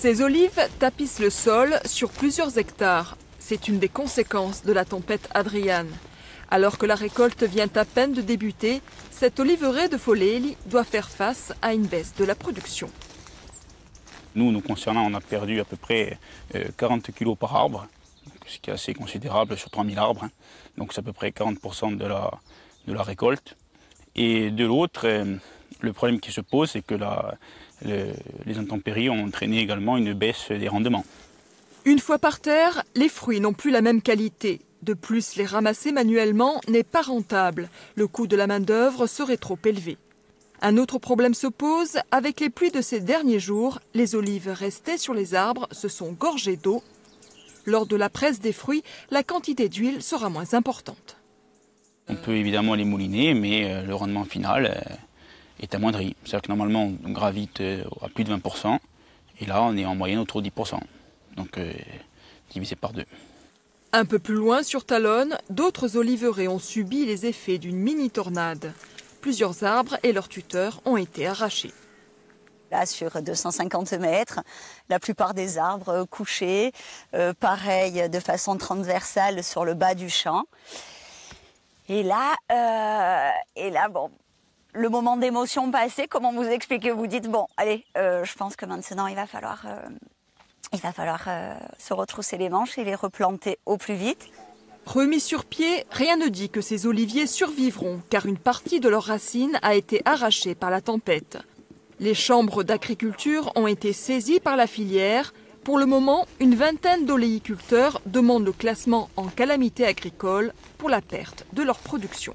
Ces olives tapissent le sol sur plusieurs hectares. C'est une des conséquences de la tempête Adriane. Alors que la récolte vient à peine de débuter, cette oliveraie de Foleli doit faire face à une baisse de la production. Nous concernant, on a perdu à peu près 40 kg par arbre, ce qui est assez considérable sur 3000 arbres. Donc c'est à peu près 40% de la récolte. Et de l'autre, le problème qui se pose, c'est que les intempéries ont entraîné également une baisse des rendements. Une fois par terre, les fruits n'ont plus la même qualité. De plus, les ramasser manuellement n'est pas rentable. Le coût de la main-d'œuvre serait trop élevé. Un autre problème se pose. Avec les pluies de ces derniers jours, les olives restées sur les arbres se sont gorgées d'eau. Lors de la presse des fruits, la quantité d'huile sera moins importante. On peut évidemment les mouliner, mais le rendement final est amoindri. C'est-à-dire que normalement, on gravite à plus de 20%, et là, on est en moyenne autour de 10%. Donc, divisé par 2. Un peu plus loin, sur Talonne, d'autres oliveraies ont subi les effets d'une mini-tornade. Plusieurs arbres et leurs tuteurs ont été arrachés. Là, sur 250 mètres, la plupart des arbres couchés, pareil, de façon transversale sur le bas du champ. Et là, bon, le moment d'émotion passé, comment vous expliquer? Vous dites, bon, allez, je pense que maintenant, il va falloir se retrousser les manches et les replanter au plus vite. Remis sur pied, rien ne dit que ces oliviers survivront, car une partie de leurs racines a été arrachée par la tempête. Les chambres d'agriculture ont été saisies par la filière. Pour le moment, une vingtaine d'oléiculteurs demandent le classement en calamité agricole pour la perte de leur production.